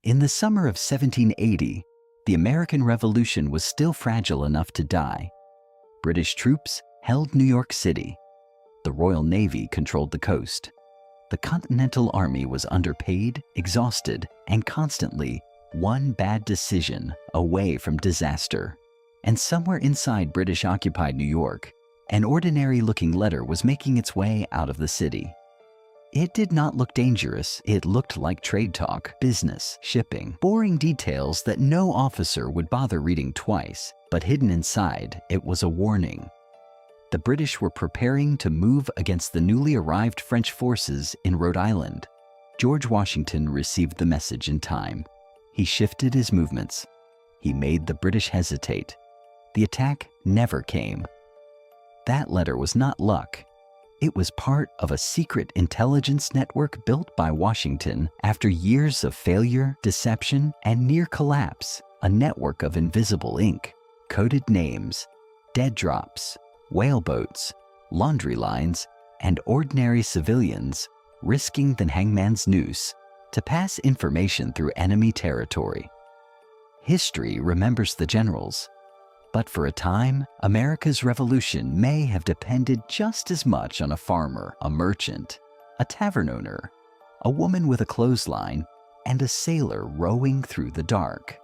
In the summer of 1780, the American Revolution was still fragile enough to die. British troops held New York City. The Royal Navy controlled the coast. The Continental Army was underpaid, exhausted, and constantly one bad decision away from disaster. And somewhere inside British-occupied New York, an ordinary-looking letter was making its way out of the city. It did not look dangerous. It looked like trade talk, business, shipping, boring details that no officer would bother reading twice, but hidden inside, it was a warning. The British were preparing to move against the newly arrived French forces in Rhode Island. George Washington received the message in time. He shifted his movements. He made the British hesitate. The attack never came. That letter was not luck. It was part of a secret intelligence network built by Washington after years of failure, deception, and near collapse. A network of invisible ink, coded names, dead drops, whaleboats, laundry lines, and ordinary civilians risking the hangman's noose to pass information through enemy territory. History remembers the generals. But for a time, America's revolution may have depended just as much on a farmer, a merchant, a tavern owner, a woman with a clothesline, and a sailor rowing through the dark.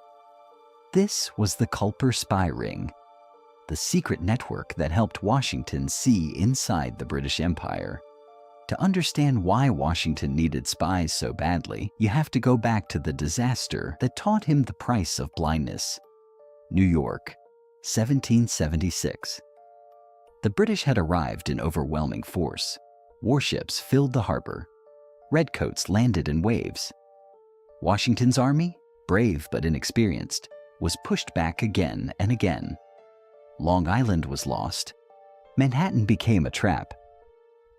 This was the Culper Spy Ring, the secret network that helped Washington see inside the British Empire. To understand why Washington needed spies so badly, you have to go back to the disaster that taught him the price of blindness. New York, 1776. The British had arrived in overwhelming force. Warships filled the harbor. Redcoats landed in waves. Washington's army, brave but inexperienced, was pushed back again and again. Long Island was lost. Manhattan became a trap.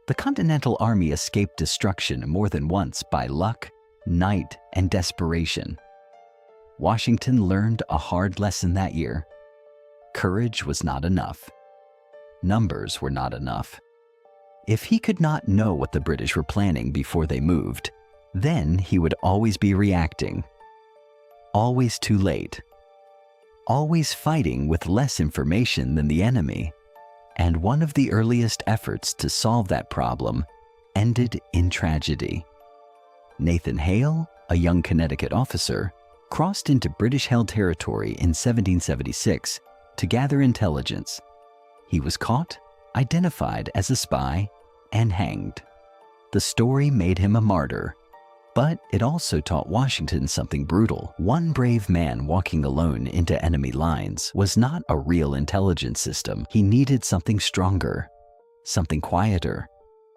The Continental Army escaped destruction more than once by luck, night, and desperation. Washington learned a hard lesson that year. Courage was not enough. Numbers were not enough. If he could not know what the British were planning before they moved, then he would always be reacting. Always too late. Always fighting with less information than the enemy. And one of the earliest efforts to solve that problem ended in tragedy. Nathan Hale, a young Connecticut officer, crossed into British-held territory in 1776 to gather intelligence. He was caught, identified as a spy, and hanged. The story made him a martyr, but it also taught Washington something brutal. One brave man walking alone into enemy lines was not a real intelligence system. He needed something stronger, something quieter,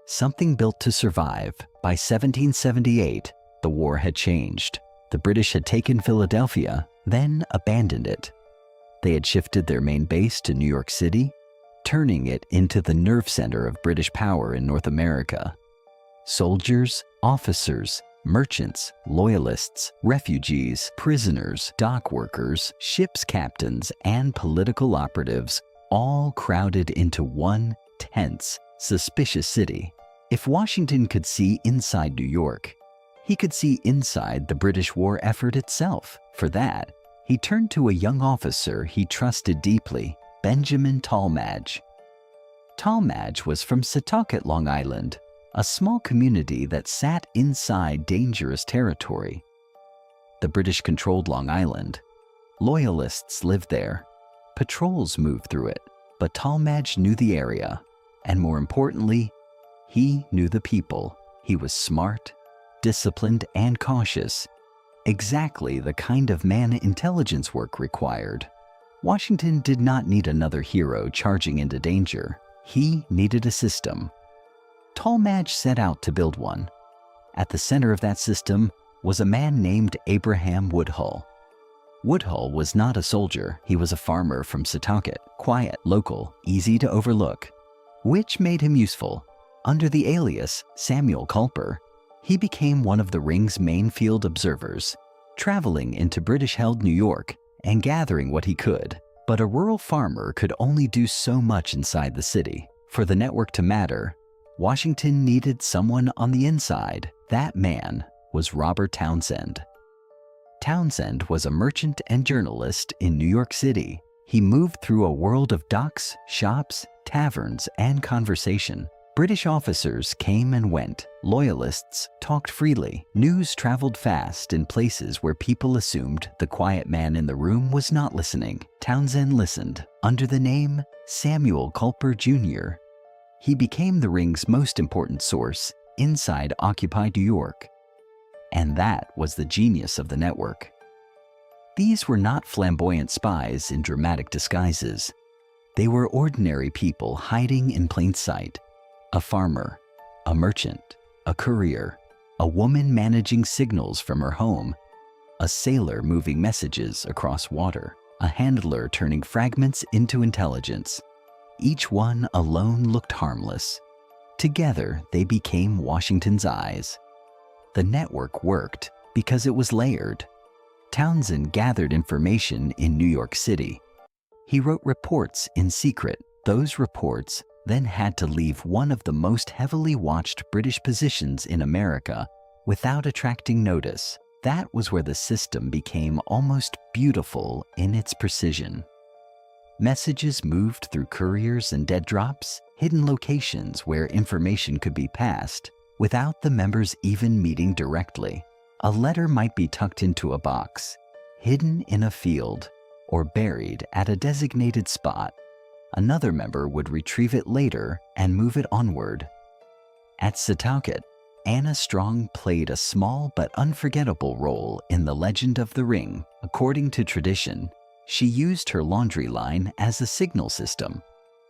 something built to survive. By 1778, the war had changed. The British had taken Philadelphia, then abandoned it. They had shifted their main base to New York City, turning it into the nerve center of British power in North America. Soldiers, officers, merchants, loyalists, refugees, prisoners, dock workers, ship's captains, and political operatives all crowded into one tense, suspicious city. If Washington could see inside New York, he could see inside the British war effort itself. For that, he turned to a young officer he trusted deeply, Benjamin Tallmadge. Tallmadge was from Setauket, Long Island, a small community that sat inside dangerous territory. The British controlled Long Island. Loyalists lived there. Patrols moved through it. But Tallmadge knew the area, and more importantly, he knew the people. He was smart, disciplined, and cautious. Exactly the kind of man intelligence work required. Washington did not need another hero charging into danger. He needed a system. Tallmadge set out to build one. At the center of that system was a man named Abraham Woodhull. Woodhull was not a soldier. He was a farmer from Setauket, quiet, local, easy to overlook, which made him useful. Under the alias Samuel Culper, he became one of the ring's main field observers, traveling into British-held New York and gathering what he could. But a rural farmer could only do so much inside the city. For the network to matter, Washington needed someone on the inside. That man was Robert Townsend. Townsend was a merchant and journalist in New York City. He moved through a world of docks, shops, taverns, and conversation. British officers came and went. Loyalists talked freely. News traveled fast in places where people assumed the quiet man in the room was not listening. Townsend listened. Under the name Samuel Culper Jr., he became the ring's most important source inside occupied New York. And that was the genius of the network. These were not flamboyant spies in dramatic disguises. They were ordinary people hiding in plain sight. A farmer, a merchant, a courier, a woman managing signals from her home, a sailor moving messages across water, a handler turning fragments into intelligence. Each one alone looked harmless. Together, they became Washington's eyes. The network worked because it was layered. Townsend gathered information in New York City. He wrote reports in secret. Those reports then had to leave one of the most heavily watched British positions in America without attracting notice. That was where the system became almost beautiful in its precision. Messages moved through couriers and dead drops, hidden locations where information could be passed without the members even meeting directly. A letter might be tucked into a box, hidden in a field, or buried at a designated spot. Another member would retrieve it later and move it onward. At Setauket, Anna Strong played a small but unforgettable role in the legend of the ring. According to tradition, she used her laundry line as a signal system,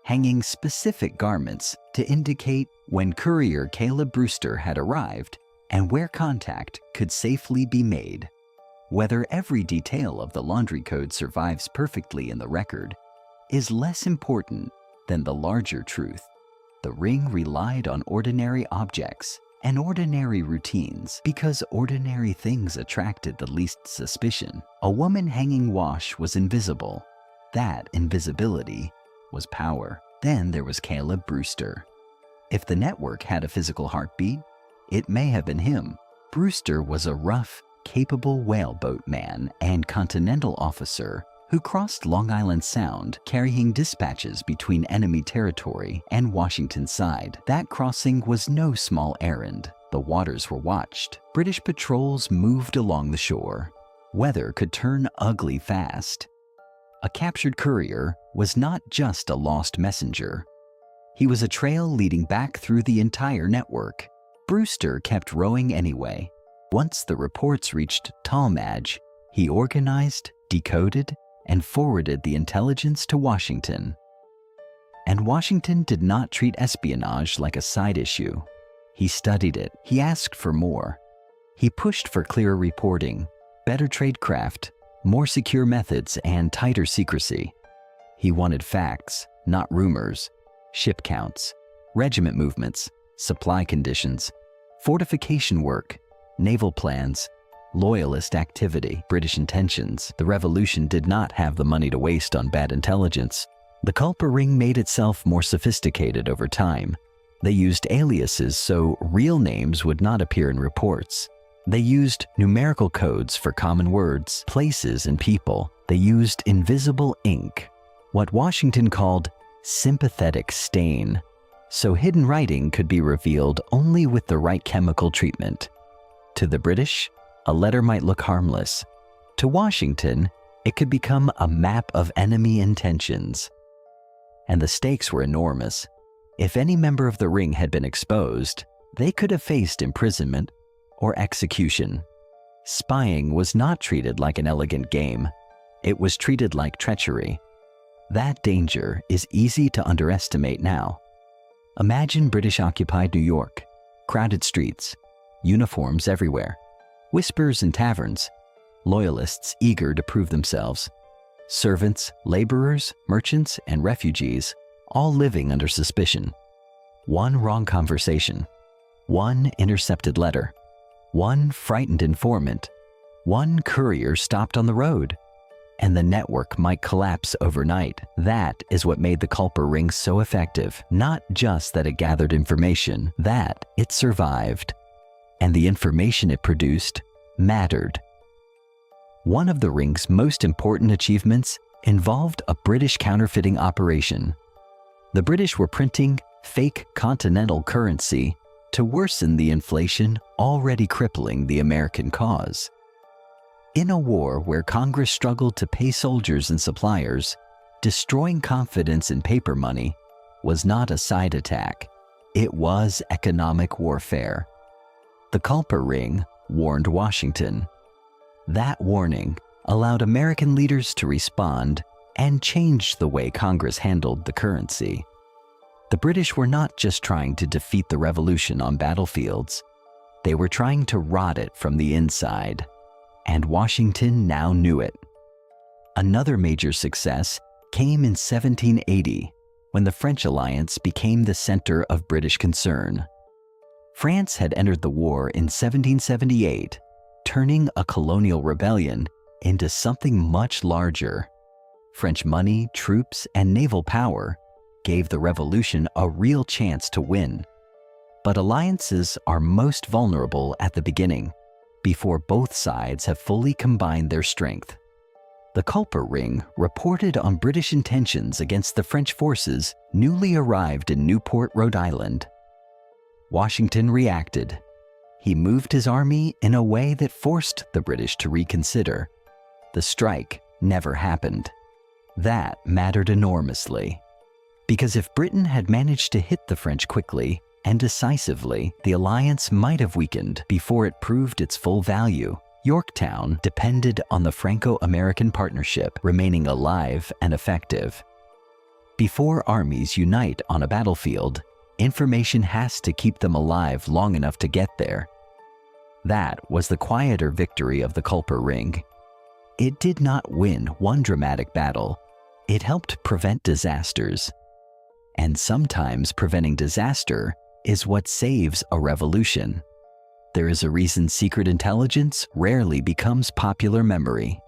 hanging specific garments to indicate when courier Caleb Brewster had arrived and where contact could safely be made. Whether every detail of the laundry code survives perfectly in the record is less important than the larger truth. The ring relied on ordinary objects and ordinary routines because ordinary things attracted the least suspicion. A woman hanging wash was invisible. That invisibility was power. Then there was Caleb Brewster. If the network had a physical heartbeat, it may have been him. Brewster was a rough, capable whaleboat man and Continental officer who crossed Long Island Sound carrying dispatches between enemy territory and Washington's side. That crossing was no small errand. The waters were watched. British patrols moved along the shore. Weather could turn ugly fast. A captured courier was not just a lost messenger. He was a trail leading back through the entire network. Brewster kept rowing anyway. Once the reports reached Talmadge, he organized, decoded, and forwarded the intelligence to Washington. And Washington did not treat espionage like a side issue. He studied it. He asked for more. He pushed for clearer reporting, better tradecraft, more secure methods, and tighter secrecy. He wanted facts, not rumors, ship counts, regiment movements, supply conditions, fortification work, naval plans, loyalist activity, British intentions. The revolution did not have the money to waste on bad intelligence. The Culper Ring made itself more sophisticated over time. They used aliases so real names would not appear in reports. They used numerical codes for common words, places, and people. They used invisible ink, what Washington called sympathetic stain, so hidden writing could be revealed only with the right chemical treatment. To the British, a letter might look harmless. To Washington, it could become a map of enemy intentions. And the stakes were enormous. If any member of the ring had been exposed, they could have faced imprisonment or execution. Spying was not treated like an elegant game. It was treated like treachery. That danger is easy to underestimate now. Imagine British-occupied New York, crowded streets, uniforms everywhere, whispers in taverns, loyalists eager to prove themselves, servants, laborers, merchants, and refugees, all living under suspicion. One wrong conversation, one intercepted letter, one frightened informant, one courier stopped on the road, and the network might collapse overnight. That is what made the Culper Ring so effective. Not just that it gathered information, that it survived. And the information it produced mattered. One of the ring's most important achievements involved a British counterfeiting operation. The British were printing fake Continental currency to worsen the inflation already crippling the American cause. In a war where Congress struggled to pay soldiers and suppliers, destroying confidence in paper money was not a side attack. It was economic warfare. The Culper Ring warned Washington. That warning allowed American leaders to respond and change the way Congress handled the currency. The British were not just trying to defeat the revolution on battlefields. They were trying to rot it from the inside, and Washington now knew it. Another major success came in 1780, when the French alliance became the center of British concern. France had entered the war in 1778, turning a colonial rebellion into something much larger. French money, troops, and naval power gave the revolution a real chance to win. But alliances are most vulnerable at the beginning, before both sides have fully combined their strength. The Culper Ring reported on British intentions against the French forces newly arrived in Newport, Rhode Island. Washington reacted. He moved his army in a way that forced the British to reconsider. The strike never happened. That mattered enormously. Because if Britain had managed to hit the French quickly and decisively, the alliance might have weakened before it proved its full value. Yorktown depended on the Franco-American partnership remaining alive and effective. Before armies unite on a battlefield, information has to keep them alive long enough to get there. That was the quieter victory of the Culper Ring. It did not win one dramatic battle. It helped prevent disasters. And sometimes preventing disaster is what saves a revolution. There is a reason secret intelligence rarely becomes popular memory.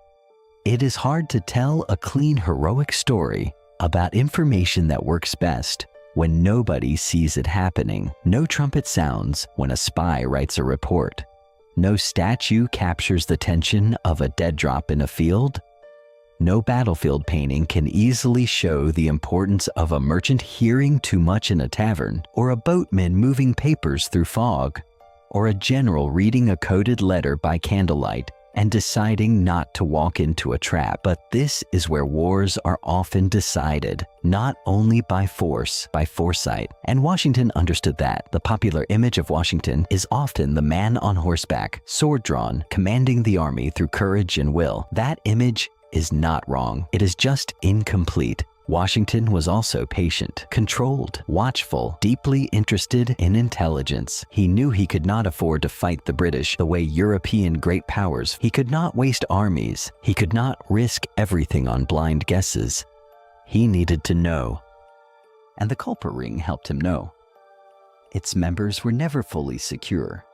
It is hard to tell a clean, heroic story about information that works best when nobody sees it happening. No trumpet sounds when a spy writes a report. No statue captures the tension of a dead drop in a field. No battlefield painting can easily show the importance of a merchant hearing too much in a tavern, or a boatman moving papers through fog, or a general reading a coded letter by candlelight and deciding not to walk into a trap. But this is where wars are often decided, not only by force, by foresight. And Washington understood that. The popular image of Washington is often the man on horseback, sword drawn, commanding the army through courage and will. That image is not wrong. It is just incomplete. Washington was also patient, controlled, watchful, deeply interested in intelligence. He knew he could not afford to fight the British the way European great powers. He could not waste armies. He could not risk everything on blind guesses. He needed to know. And the Culper Ring helped him know. Its members were never fully secure.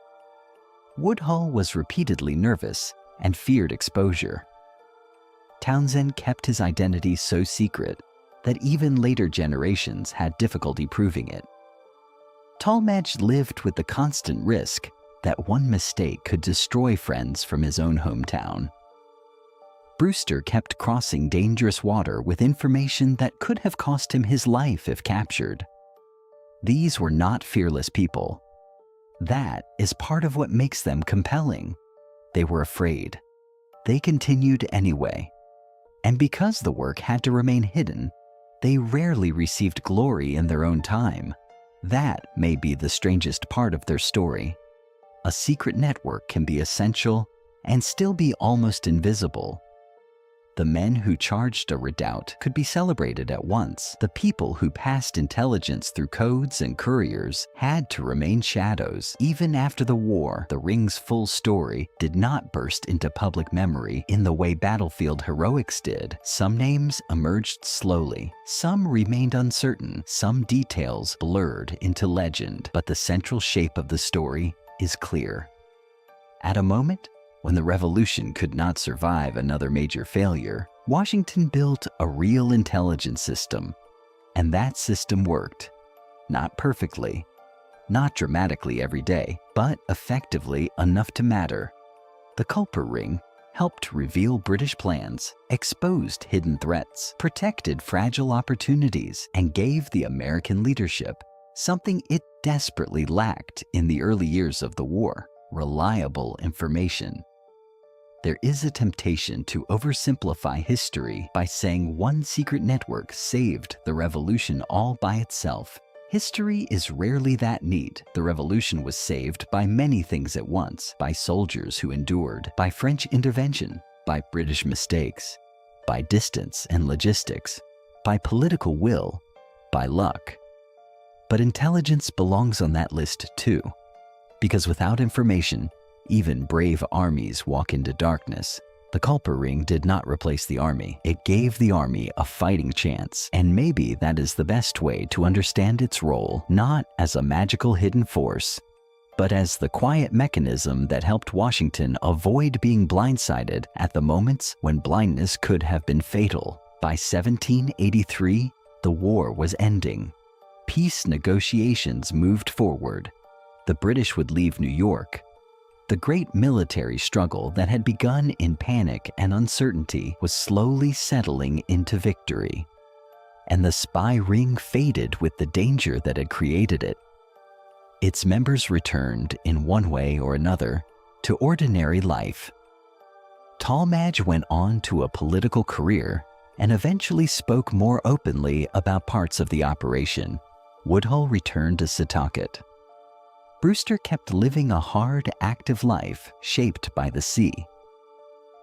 Woodhull was repeatedly nervous and feared exposure. Townsend kept his identity so secret that even later generations had difficulty proving it. Talmadge lived with the constant risk that one mistake could destroy friends from his own hometown. Brewster kept crossing dangerous water with information that could have cost him his life if captured. These were not fearless people. That is part of what makes them compelling. They were afraid. They continued anyway. And because the work had to remain hidden, they rarely received glory in their own time. That may be the strangest part of their story. A secret network can be essential and still be almost invisible. The men who charged a redoubt could be celebrated at once. The people who passed intelligence through codes and couriers had to remain shadows. Even after the war, the Ring's full story did not burst into public memory in the way battlefield heroics did. Some names emerged slowly. Some remained uncertain. Some details blurred into legend. But the central shape of the story is clear. At a moment when the revolution could not survive another major failure, Washington built a real intelligence system. And that system worked. Not perfectly, not dramatically every day, but effectively enough to matter. The Culper Ring helped reveal British plans, exposed hidden threats, protected fragile opportunities, and gave the American leadership something it desperately lacked in the early years of the war: reliable information. There is a temptation to oversimplify history by saying one secret network saved the revolution all by itself. History is rarely that neat. The revolution was saved by many things at once: by soldiers who endured, by French intervention, by British mistakes, by distance and logistics, by political will, by luck. But intelligence belongs on that list too, because without information, even brave armies walk into darkness. The Culper Ring did not replace the army. It gave the army a fighting chance, and maybe that is the best way to understand its role, not as a magical hidden force, but as the quiet mechanism that helped Washington avoid being blindsided at the moments when blindness could have been fatal. By 1783, the war was ending. Peace negotiations moved forward. The British would leave New York. The great military struggle that had begun in panic and uncertainty was slowly settling into victory, and the spy ring faded with the danger that had created it. Its members returned, in one way or another, to ordinary life. Talmadge went on to a political career and eventually spoke more openly about parts of the operation. Woodhull returned to Setauket. Brewster kept living a hard, active life shaped by the sea.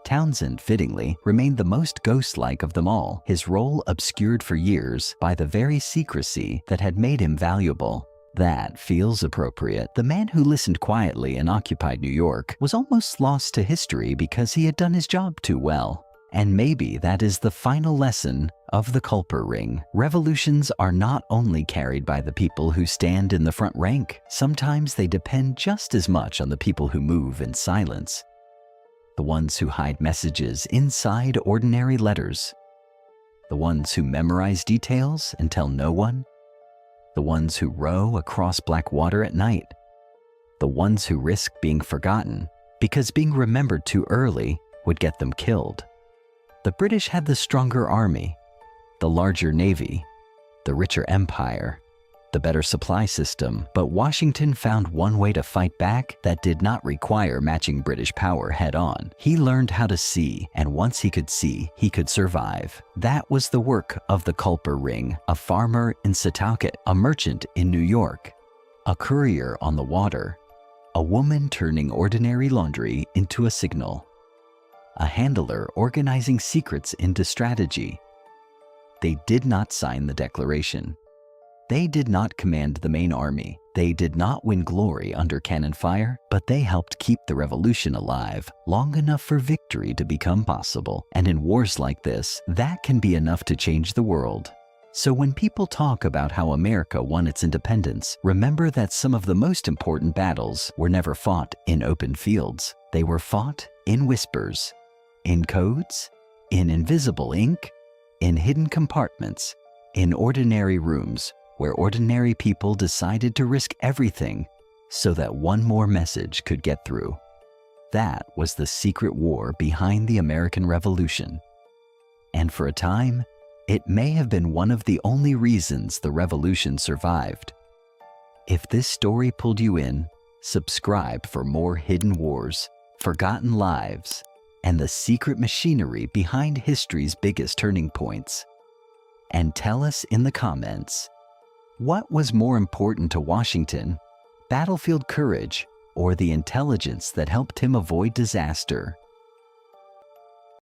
Townsend, fittingly, remained the most ghost-like of them all, his role obscured for years by the very secrecy that had made him valuable. That feels appropriate. The man who listened quietly and occupied New York was almost lost to history because he had done his job too well. And maybe that is the final lesson of the Culper Ring. Revolutions are not only carried by the people who stand in the front rank. Sometimes they depend just as much on the people who move in silence. The ones who hide messages inside ordinary letters. The ones who memorize details and tell no one. The ones who row across black water at night. The ones who risk being forgotten because being remembered too early would get them killed. The British had the stronger army, the larger navy, the richer empire, the better supply system, but Washington found one way to fight back that did not require matching British power head-on. He learned how to see, and once he could see, he could survive. That was the work of the Culper Ring: a farmer in Setauket, a merchant in New York, a courier on the water, a woman turning ordinary laundry into a signal, a handler organizing secrets into strategy. They did not sign the Declaration. They did not command the main army. They did not win glory under cannon fire, but they helped keep the revolution alive long enough for victory to become possible. And in wars like this, that can be enough to change the world. So when people talk about how America won its independence, remember that some of the most important battles were never fought in open fields. They were fought in whispers, in codes, in invisible ink, in hidden compartments, in ordinary rooms where ordinary people decided to risk everything so that one more message could get through. That was the secret war behind the American Revolution. And for a time, it may have been one of the only reasons the revolution survived. If this story pulled you in, subscribe for more hidden wars, forgotten lives, and the secret machinery behind history's biggest turning points. And tell us in the comments, what was more important to Washington, battlefield courage, or the intelligence that helped him avoid disaster?